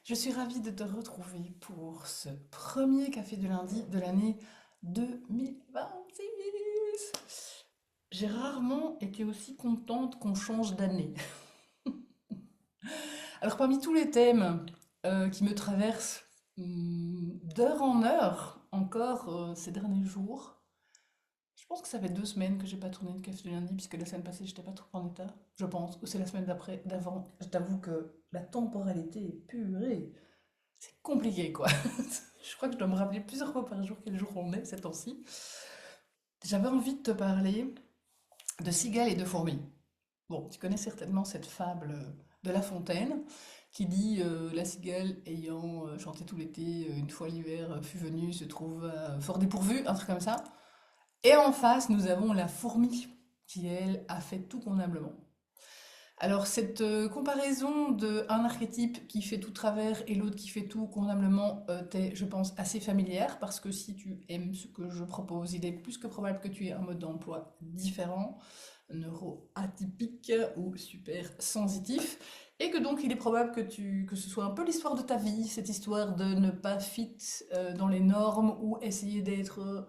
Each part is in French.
Je suis ravie de te retrouver pour ce premier café de lundi de l'année 2026. J'ai rarement été aussi contente qu'on change d'année. Alors parmi tous les thèmes qui me traversent d'heure en heure encore ces derniers jours, je pense que ça fait 2 semaines que j'ai pas tourné de café de lundi puisque la semaine passée j'étais pas trop en état, je pense, ou c'est la semaine d'après, d'avant. Je t'avoue que la temporalité est purée. C'est compliqué, quoi. Je crois que je dois me rappeler plusieurs fois par jour quel jour on est ces temps-ci. J'avais envie de te parler de cigales et de fourmis. Bon, tu connais certainement cette fable de La Fontaine qui dit la cigale ayant chanté tout l'été, une fois l'hiver fut venu, se trouva fort dépourvue, un truc comme ça. Et en face, nous avons la fourmi qui, elle, a fait tout convenablement. Alors, cette comparaison de un archétype qui fait tout travers et l'autre qui fait tout convenablement, t'est, je pense, assez familière parce que si tu aimes ce que je propose, il est plus que probable que tu aies un mode d'emploi différent, neuroatypique ou super sensitif, et que donc il est probable que ce soit un peu l'histoire de ta vie, cette histoire de ne pas fit dans les normes ou essayer d'être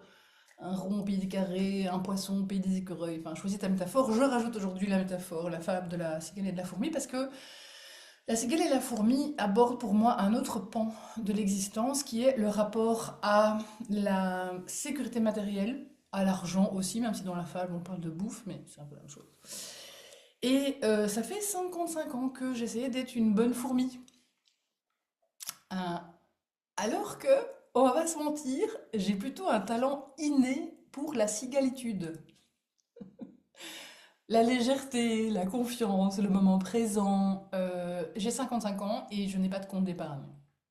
un rond au pays des carrés, un poisson au pays des écureuils. Enfin, choisis ta métaphore. Je rajoute aujourd'hui la métaphore, la fable de la cigale et de la fourmi, parce que la cigale et la fourmi abordent pour moi un autre pan de l'existence, qui est le rapport à la sécurité matérielle, à l'argent aussi, même si dans la fable on parle de bouffe, mais c'est un peu la même chose. Et ça fait 55 ans que j'essayais d'être une bonne fourmi. Euh, Alors que, on va pas se mentir, j'ai plutôt un talent inné pour la cigalitude. La légèreté, la confiance, le moment présent. J'ai 55 ans et je n'ai pas de compte d'épargne,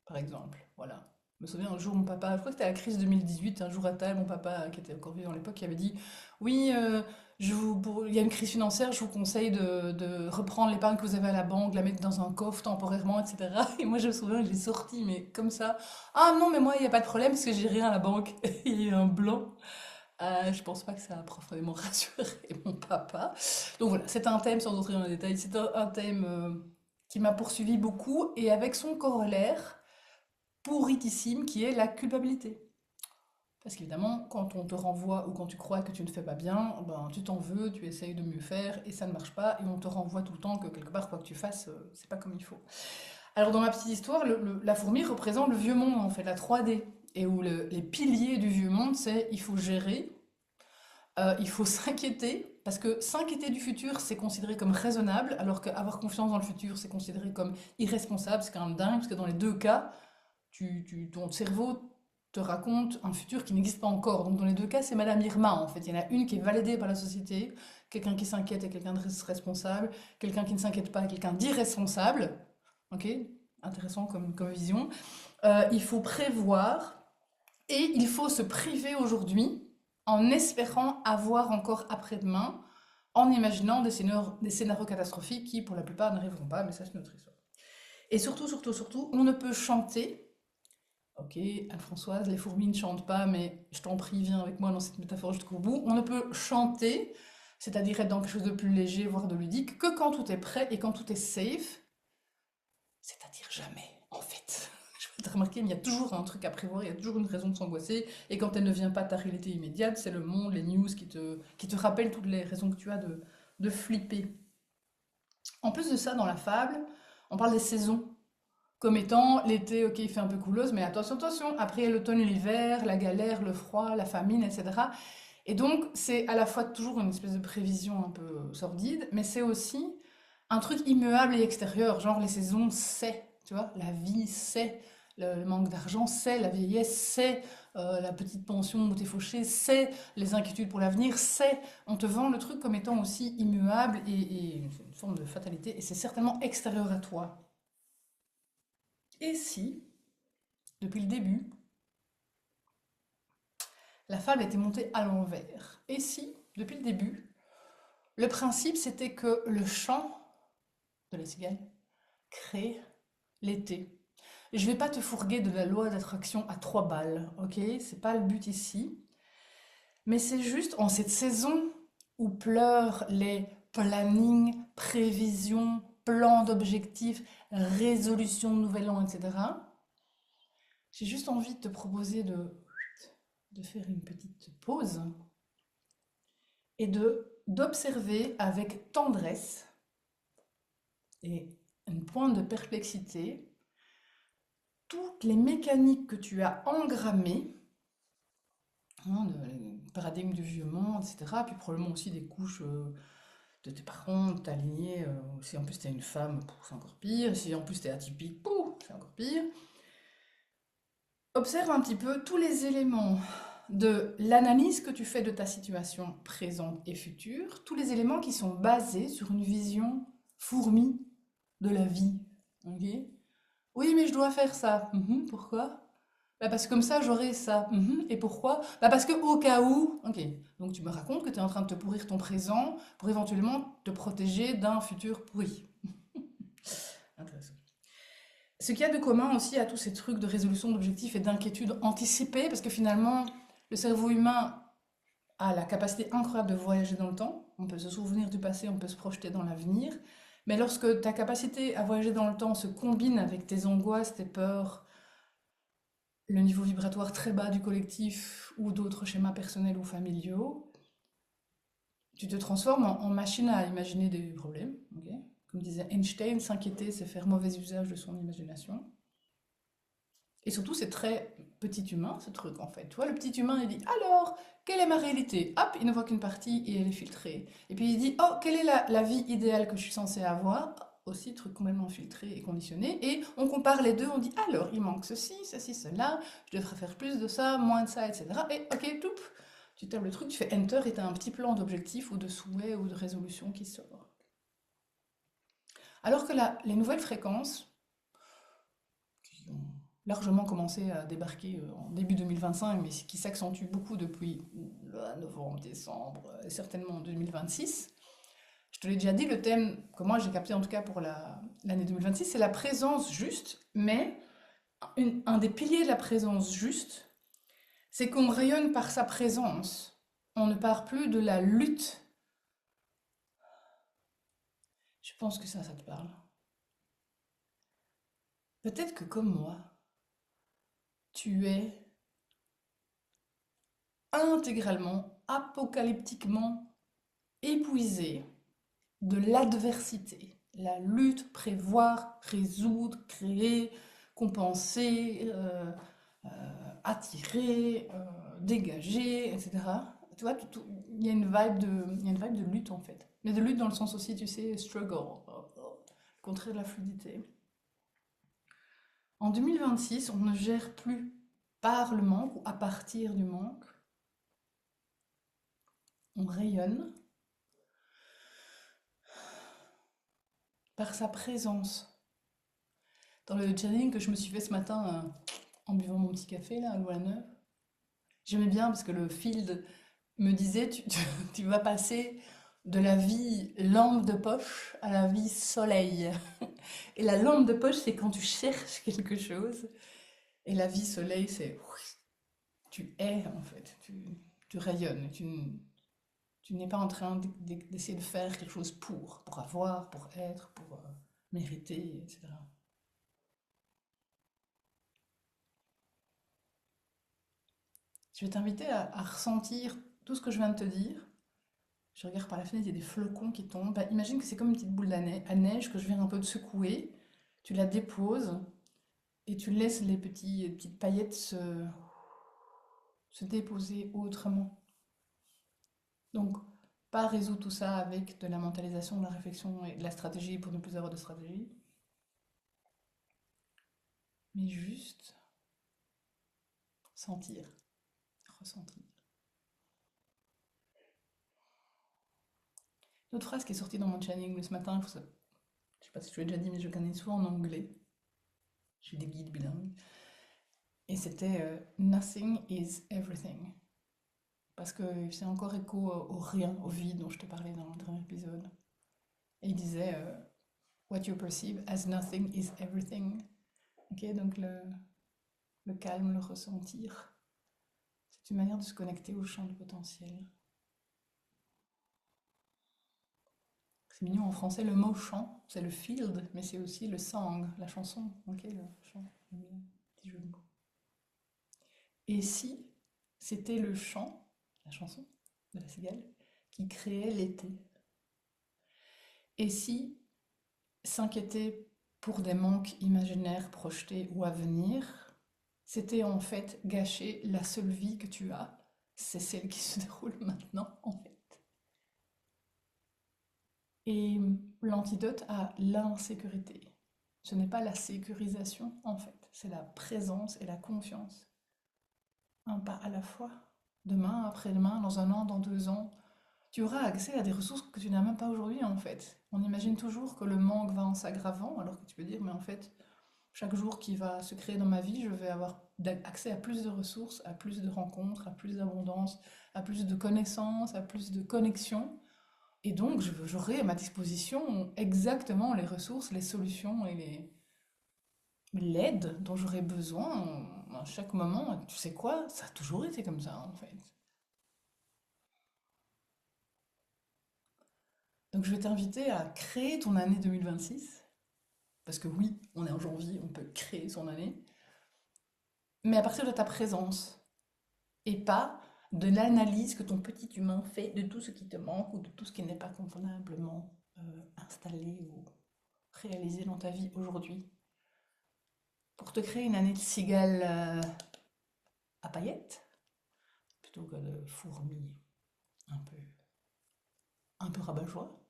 par exemple. Voilà. Je me souviens un jour, mon papa, je crois que c'était la crise 2018, un jour à table, mon papa, qui était encore vivant à l'époque, qui avait dit, oui, il y a une crise financière, je vous conseille de reprendre l'épargne que vous avez à la banque, la mettre dans un coffre temporairement, etc. Et moi, je me souviens, je l'ai sorti, mais comme ça. Ah non, mais moi, il n'y a pas de problème parce que j'ai rien à la banque. Il y a eu un blanc. Je pense pas que ça a profondément rassuré mon papa. Donc voilà, c'est un thème, sans entrer dans les détails, c'est un thème qui m'a poursuivi beaucoup et avec son corollaire pourritissime qui est la culpabilité. Parce qu'évidemment, quand on te renvoie ou quand tu crois que tu ne fais pas bien, ben, tu t'en veux, tu essayes de mieux faire et ça ne marche pas et on te renvoie tout le temps que quelque part, quoi que tu fasses, c'est pas comme il faut. Alors dans ma petite histoire, la fourmi représente le vieux monde en fait, la 3D. Et où les piliers du vieux monde, c'est il faut gérer, il faut s'inquiéter, parce que s'inquiéter du futur, c'est considéré comme raisonnable, alors qu'avoir confiance dans le futur, c'est considéré comme irresponsable. C'est quand même dingue, parce que dans les deux cas, ton cerveau te raconte un futur qui n'existe pas encore. Donc dans les deux cas, c'est Madame Irma, en fait. Il y en a une qui est validée par la société, quelqu'un qui s'inquiète est quelqu'un de responsable, quelqu'un qui ne s'inquiète pas est quelqu'un d'irresponsable. Ok. Intéressant comme vision. Il faut prévoir et il faut se priver aujourd'hui en espérant avoir encore après-demain, en imaginant des scénarios catastrophiques qui, pour la plupart, n'arriveront pas, mais ça, c'est notre histoire. Et surtout, surtout, surtout, on ne peut chanter. Ok, Anne-Françoise, les fourmis ne chantent pas, mais je t'en prie, viens avec moi dans cette métaphore jusqu'au bout. On ne peut chanter, c'est-à-dire être dans quelque chose de plus léger, voire de ludique, que quand tout est prêt et quand tout est safe, c'est-à-dire jamais, en fait. Je vais te remarquer, mais il y a toujours un truc à prévoir, il y a toujours une raison de s'angoisser. Et quand elle ne vient pas, ta réalité immédiate, c'est le monde, les news qui te rappellent toutes les raisons que tu as de flipper. En plus de ça, dans la fable, on parle des saisons. Comme étant l'été, ok, il fait un peu couleuse, mais attention, attention, après il y a l'automne, l'hiver, la galère, le froid, la famine, etc. Et donc, c'est à la fois toujours une espèce de prévision un peu sordide, mais c'est aussi un truc immuable et extérieur, genre les saisons, c'est, tu vois, la vie, c'est, le manque d'argent, c'est, la vieillesse, c'est, la petite pension où t'es fauché, c'est, les inquiétudes pour l'avenir, c'est, on te vend le truc comme étant aussi immuable et une forme de fatalité, et c'est certainement extérieur à toi. Et si, depuis le début, la fable était montée à l'envers? Et si, depuis le début, le principe c'était que le chant de la cigale crée l'été? Je vais pas te fourguer de la loi d'attraction à 3 balles, ok? C'est pas le but ici. Mais c'est juste en cette saison où pleurent les plannings, prévisions, plan d'objectifs, résolution de nouvel an, etc. J'ai juste envie de te proposer de faire une petite pause et d'observer avec tendresse et une pointe de perplexité toutes les mécaniques que tu as engrammées, hein, le paradigme du vieux monde, etc. Puis probablement aussi des couches de tes parents, de ta lignée. Si en plus t'es une femme, c'est encore pire. Si en plus t'es atypique, c'est encore pire. Observe un petit peu tous les éléments de l'analyse que tu fais de ta situation présente et future, tous les éléments qui sont basés sur une vision fourmi de la vie. Ok. Oui, mais je dois faire ça. Pourquoi? Bah parce que comme ça, j'aurai ça. Et pourquoi? Bah parce que au cas où... Ok, donc tu me racontes que tu es en train de te pourrir ton présent pour éventuellement te protéger d'un futur pourri. Intéressant. Ce qu'il y a de commun aussi à tous ces trucs de résolution d'objectifs et d'inquiétude anticipée, parce que finalement, le cerveau humain a la capacité incroyable de voyager dans le temps. On peut se souvenir du passé, on peut se projeter dans l'avenir. Mais lorsque ta capacité à voyager dans le temps se combine avec tes angoisses, tes peurs, le niveau vibratoire très bas du collectif ou d'autres schémas personnels ou familiaux, tu te transformes en machine à imaginer des problèmes. Ok. Comme disait Einstein, s'inquiéter, c'est faire mauvais usage de son imagination. Et surtout, c'est très petit humain, ce truc, en fait. Tu vois, le petit humain, il dit, alors, quelle est ma réalité? Hop, il ne voit qu'une partie et elle est filtrée. Et puis il dit, oh, quelle est la vie idéale que je suis censée avoir? Aussi, truc complètement filtré et conditionné. Et on compare les deux, on dit, alors, il manque ceci, ceci, cela, je devrais faire plus de ça, moins de ça, etc. Et ok, toup, tu tapes le truc, tu fais Enter et tu as un petit plan d'objectif ou de souhait ou de résolution qui sort. Alors que les nouvelles fréquences, qui ont largement commencé à débarquer en début 2025, mais qui s'accentue beaucoup depuis novembre, décembre, et certainement en 2026. Je te l'ai déjà dit, le thème que moi j'ai capté en tout cas pour l'année 2026, c'est la présence juste, mais un des piliers de la présence juste, c'est qu'on rayonne par sa présence. On ne part plus de la lutte. Je pense que ça te parle. Peut-être que comme moi, tu es intégralement, apocalyptiquement épuisé de l'adversité. La lutte, prévoir, résoudre, créer, compenser, attirer, dégager, etc. Tu vois, il y a il y a une vibe de lutte en fait. Mais de lutte dans le sens aussi, tu sais, struggle, le contraire de la fluidité. En 2026, on ne gère plus par le manque ou à partir du manque. On rayonne par sa présence. Dans le channeling que je me suis fait ce matin en buvant mon petit café là à Louvain-Neuve, j'aimais bien parce que le field me disait tu vas passer de la vie lampe de poche à la vie soleil. Et la lampe de poche, c'est quand tu cherches quelque chose. Et la vie soleil, c'est tu es en fait, tu rayonnes. Tu n'es pas en train d'essayer de faire quelque chose pour avoir, pour être, pour mériter, etc. Je vais t'inviter à ressentir tout ce que je viens de te dire. Je regarde par la fenêtre, il y a des flocons qui tombent. Bah, imagine que c'est comme une petite boule à neige que je viens un peu de secouer. Tu la déposes et tu laisses les petites paillettes se déposer autrement. Donc, pas résoudre tout ça avec de la mentalisation, de la réflexion et de la stratégie pour ne plus avoir de stratégie, mais juste sentir, ressentir. L'autre phrase qui est sortie dans mon channeling ce matin, je sais pas si je l'ai déjà dit, mais je connais souvent en anglais. J'ai des guides bilingues. Et c'était Nothing is everything. Parce que c'est encore écho au rien, au vide dont je te parlais dans le dernier épisode. Et il disait What you perceive as nothing is everything. Ok, donc le calme, le ressentir, c'est une manière de se connecter au champ du potentiel. C'est mignon en français, le mot chant, c'est le field, mais c'est aussi le song, la chanson. Ok, le chant, j'aime bien, petit jeu de mots. Et si c'était le chant, la chanson de la cigale, qui créait l'été? Et si s'inquiéter pour des manques imaginaires projetés ou à venir, c'était en fait gâcher la seule vie que tu as, c'est celle qui se déroule maintenant en fait. Et l'antidote à l'insécurité, ce n'est pas la sécurisation en fait, c'est la présence et la confiance. Un pas à la fois, demain, après-demain, dans un an, dans 2 ans, tu auras accès à des ressources que tu n'as même pas aujourd'hui en fait. On imagine toujours que le manque va en s'aggravant, alors que tu peux dire, mais en fait, chaque jour qui va se créer dans ma vie, je vais avoir accès à plus de ressources, à plus de rencontres, à plus d'abondance, à plus de connaissances, à plus de connexions. Et donc, j'aurai à ma disposition exactement les ressources, les solutions et l'aide dont j'aurai besoin à chaque moment. Tu sais quoi? Ça a toujours été comme ça en fait. Donc, je vais t'inviter à créer ton année 2026. Parce que oui, on est en janvier, on peut créer son année. Mais à partir de ta présence. Et pas de l'analyse que ton petit humain fait de tout ce qui te manque ou de tout ce qui n'est pas convenablement installé ou réalisé dans ta vie aujourd'hui. Pour te créer une année de cigale à paillettes, plutôt que de fourmis un peu, un peu rabat-joie.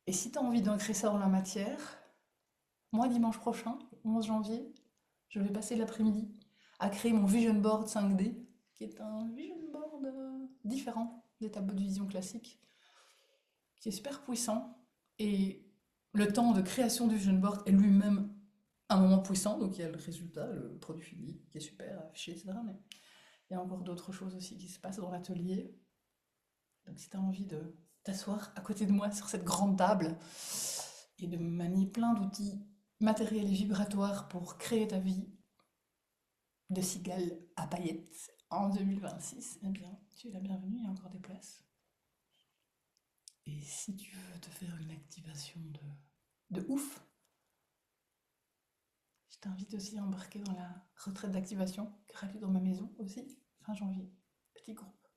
Et si tu as envie d'ancrer ça dans la matière, moi dimanche prochain, 11 janvier, je vais passer l'après-midi à créer mon vision board 5D, qui est un vision board différent des tableaux de vision classiques, qui est super puissant. Et le temps de création du vision board est lui-même un moment puissant, donc il y a le résultat, le produit fini, qui est super affiché, etc. Mais il y a encore d'autres choses aussi qui se passent dans l'atelier. Donc si tu as envie de t'asseoir à côté de moi sur cette grande table et de manier plein d'outils matériels et vibratoires pour créer ta vie de cigale à paillettes en 2026, eh bien, tu es la bienvenue, il y a encore des places. Et si tu veux te faire une activation de ouf, je t'invite aussi à embarquer dans la retraite d'activation gratuite dans ma maison aussi, fin janvier. Petit groupe,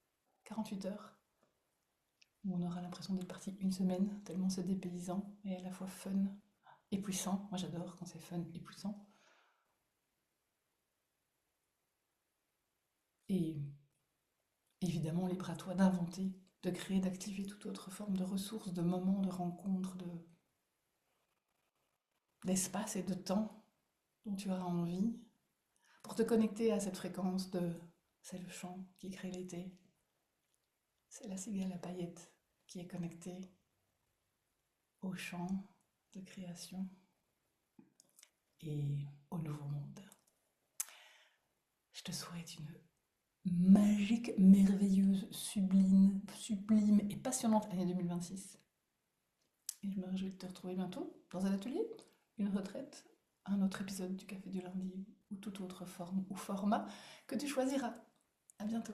48 heures, où on aura l'impression d'être parti une semaine, tellement c'est dépaysant et à la fois fun et puissant. Moi j'adore quand c'est fun et puissant. Et évidemment, libre à toi d'inventer, de créer, d'activer toute autre forme de ressources, de moments, de rencontres, d'espace et de temps dont tu auras envie pour te connecter à cette fréquence de c'est le chant qui crée l'été, c'est la cigale à paillettes qui est connectée au chant de création et au nouveau monde. Je te souhaite une magique, merveilleuse, sublime et passionnante année 2026. Et je me réjouis de te retrouver bientôt dans un atelier, une retraite, un autre épisode du Café du lundi ou toute autre forme ou format que tu choisiras. À bientôt.